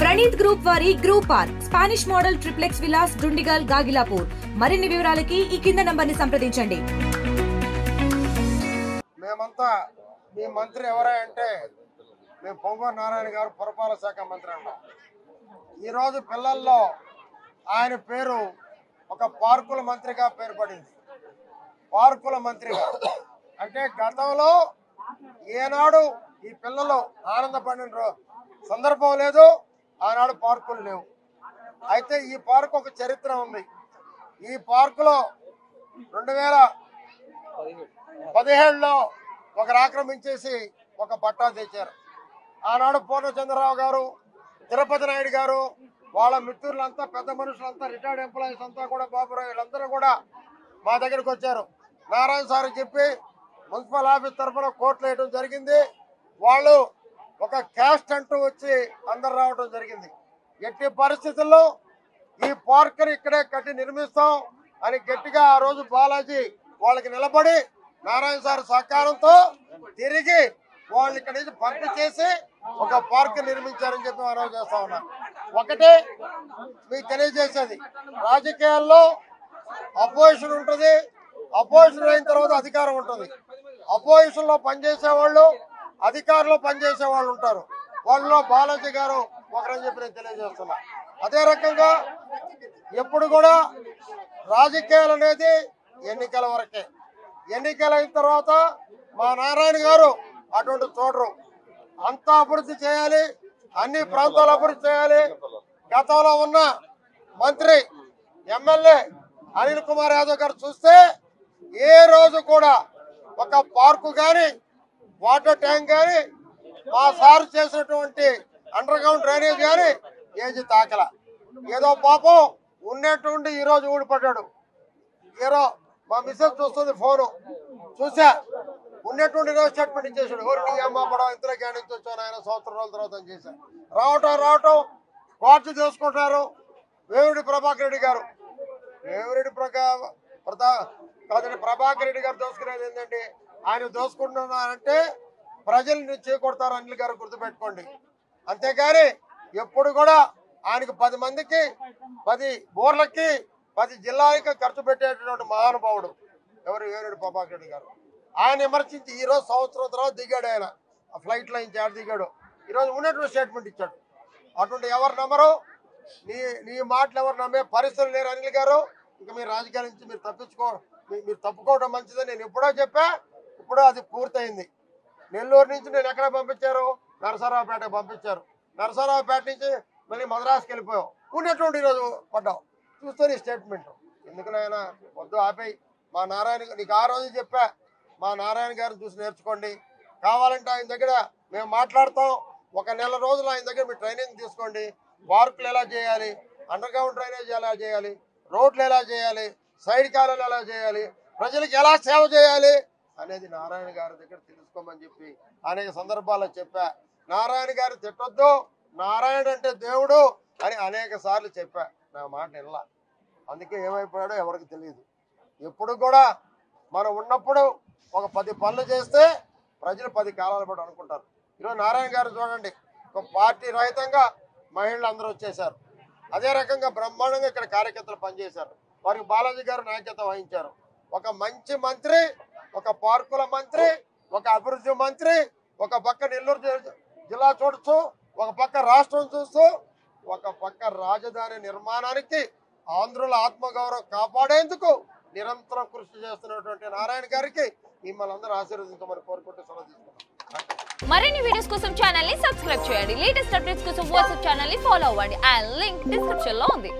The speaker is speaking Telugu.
ప్రణీత్ గ్రూప్ వారి group park Spanish model triplex Vilas Dundigal Gagillapur. మరిన్ని వివరాలకి ఈ కింద నంబర్ని సంప్రదించండి. మేమంతా మీ మంత్రి ఎవరై అంటే మేము పొంగూరు నారాయణ గారు పురపాలక శాఖ మంత్రి అంటాం. ఈరోజు పిల్లల్లో ఆయన పేరు ఒక పార్కుల మంత్రిగా పేరు పడింది. పార్కుల మంత్రిగా అంటే గతంలో ఏనాడు ఈ పిల్లలు ఆనందపడిన సందర్భం లేదు, ఆనాడు పార్కులు లేవు. అయితే ఈ పార్కు ఒక చరిత్ర ఉంది. ఈ పార్కులో 2017లో ఒకరు ఆక్రమించేసి ఒక పట్టా తెచ్చారు. ఆనాడు పూర్ణచంద్రరావు గారు, తిరుపతి నాయుడు గారు, వాళ్ళ మిత్రులంతా, పెద్ద మనుషులంతా, రిటైర్డ్ ఎంప్లాయీస్ అంతా కూడా, బాబురావు వీళ్ళందరూ కూడా మా దగ్గరికి వచ్చారు. నారాయణ సార్ చెప్పి మున్సిపల్ ఆఫీస్ తరఫున కోర్టులు వేయడం జరిగింది. వాళ్ళు ఒక క్యాస్ట్ అంటూ వచ్చి అందరు రావడం జరిగింది. ఎట్టి పరిస్థితుల్లో ఈ పార్క్ని ఇక్కడే కట్టి నిర్మిస్తాం అని గట్టిగా ఆ రోజు బాలాజీ వాళ్ళకి నిలబడి నారాయణ సార్ సహకారంతో తిరిగి వాళ్ళు ఇక్కడి నుంచి పంపి చేసి ఒక పార్క్ నిర్మించారని చెప్పి మనం చేస్తా ఉన్నాం. ఒకటే మీకు తెలియజేసేది, రాజకీయాల్లో అపోజిషన్ ఉంటుంది, అపోజిషన్ అయిన తర్వాత అధికారం ఉంటుంది. అపోజిషన్ లో పనిచేసే వాళ్ళు, అధికారంలో పనిచేసే వాళ్ళు ఉంటారు. వాళ్ళలో బాలాజీ గారు ఒకరని చెప్పి నేను తెలియజేస్తున్నా. అదే రకంగా ఎప్పుడు కూడా రాజకీయాలు అనేది ఎన్నికల వరకే. ఎన్నికలు అయిన తర్వాత మా నారాయణ గారు అటువంటి చూడరు. అంతా అభివృద్ధి చేయాలి, అన్ని ప్రాంతాలు అభివృద్ధి చేయాలి. గతంలో ఉన్న మంత్రి ఎమ్మెల్యే అనిల్ కుమార్ యాదవ్ గారు చూస్తే ఏ రోజు కూడా ఒక పార్కు కానీ, వాటర్ ట్యాంక్ కానీ, మా సార్ చేసినటువంటి అండర్ గ్రౌండ్ డ్రైనేజ్ కానీ ఏది తాకల. ఏదో పాపం ఉన్నట్టుండి ఈరోజు ఊడిపడ్డాడు. ఏదో మా మిస్సెస్ చూస్తుంది, ఫోను చూసా, ఉన్నటువంటి రోజు స్టేట్మెంట్ ఇచ్చేసాడు. ఊరికి అమ్మ పడవ ఇంతలో గ్యాన్ నుంచి వచ్చాను ఆయన సంవత్సరం రోజుల తర్వాత అని చేశాను. రావటం కోర్టు చేసుకుంటున్నారు. వేమిరెడ్డి ప్రభాకర్ రెడ్డి గారు, ప్రభాకర్ రెడ్డి గారు దోసుకునేది ఏంటండి? ఆయన దోసుకుంటున్నారంటే ప్రజల్ని చేకొడతారు అనిల్ గారు, గుర్తుపెట్టుకోండి. అంతేగాని ఎప్పుడు కూడా ఆయనకు 10 మందికి 10 బోర్లకి 10 జిల్లాలకి ఖర్చు పెట్టేటటువంటి మహానుభావుడు ఎవరు? వేమిరెడ్డి ప్రభాకర్ రెడ్డి గారు. ఆయన విమర్శించి ఈరోజు సంవత్సరం తర్వాత దిగాడు. ఆయన ఆ ఫ్లైట్లో నుంచి ఆడ దిగాడు. ఈరోజు ఉన్నటువంటి స్టేట్మెంట్ ఇచ్చాడు. అటువంటి ఎవరు నమ్మరు, నీ మాటలు ఎవరు నమ్మే పరిస్థితులు లేరు అనిల్ గారు. ఇంకా మీరు రాజకీయాల నుంచి మీరు తప్పుకోవడం మంచిదని నేను ఎప్పుడో చెప్పా. ఇప్పుడు అది పూర్తయింది. నెల్లూరు నుంచి నేను ఎక్కడ పంపించారు? నరసరావుపేటకు పంపించారు. నరసరావుపేట నుంచి మళ్ళీ మద్రాసుకి వెళ్ళిపోయావు. ఉన్నటువంటి ఈరోజు పడ్డావు. చూస్తే నీ స్టేట్మెంట్ ఎందుకు నాయన? వద్దు, ఆపేయి. మా నారాయణ, నీకు ఆ రోజు చెప్పా, మా నారాయణ గారిని చూసి నేర్చుకోండి. కావాలంటే ఆయన దగ్గర మేము మాట్లాడతాం. ఒక నెల రోజులు ఆయన దగ్గర మీరు ట్రైనింగ్ తీసుకోండి. పార్కులు ఎలా చేయాలి, అండర్ గ్రౌండ్ డ్రైనేజ్ ఎలా చేయాలి, రోడ్లు ఎలా చేయాలి, సైడ్ కాలువలు ఎలా చేయాలి, ప్రజలకు ఎలా సేవ చేయాలి అనేది నారాయణ గారి దగ్గర తెలుసుకోమని చెప్పి అనేక సందర్భాల్లో చెప్పా. నారాయణ గారు తిట్టొద్దు, నారాయణ అంటే దేవుడు అని అనేక సార్లు చెప్పా. నా మాట వినలా. అందుకే ఏమైపోయాడో ఎవరికి తెలియదు. ఎప్పుడు కూడా మనం ఉన్నప్పుడు ఒక 10 పనులు చేస్తే ప్రజలు 10 కాలాల పాటు అనుకుంటారు. ఈరోజు నారాయణ గారు చూడండి, ఒక పార్టీ రహితంగా మహిళలు అందరూ వచ్చేసారు. అదే రకంగా బ్రహ్మాండంగా ఇక్కడ కార్యకర్తలు పనిచేశారు. వారికి బాలాజీ గారు నాయకత్వం వహించారు. ఒక మంచి మంత్రి, ఒక పార్కుల మంత్రి, ఒక అభివృద్ధి మంత్రి, ఒక పక్క నెల్లూరు జిల్లా చూడొచ్చు, ఒక పక్క రాష్ట్రం చూస్తూ, ఒక పక్క రాజధాని నిర్మాణానికి ఆంధ్రుల ఆత్మగౌరవం కాపాడేందుకు నిరంతరం కృషి చేస్తున్నటువంటి నారాయణ గారికి మిమ్మల్ని అందరూ ఆశీర్వదించమని కోరుకుంటూ సెలవు తీసుకున్నాం. మరిన్ని వీడియోస్ కోసం ఛానల్ ని సబ్స్క్రైబ్ చేయండి. లేటెస్ట్ అప్డేట్స్ కోసం వాట్సాప్ ఛానల్ ని ఫాలో అవ్వండి. ఆ లింక్ డిస్క్రిప్షన్ లో ఉంది.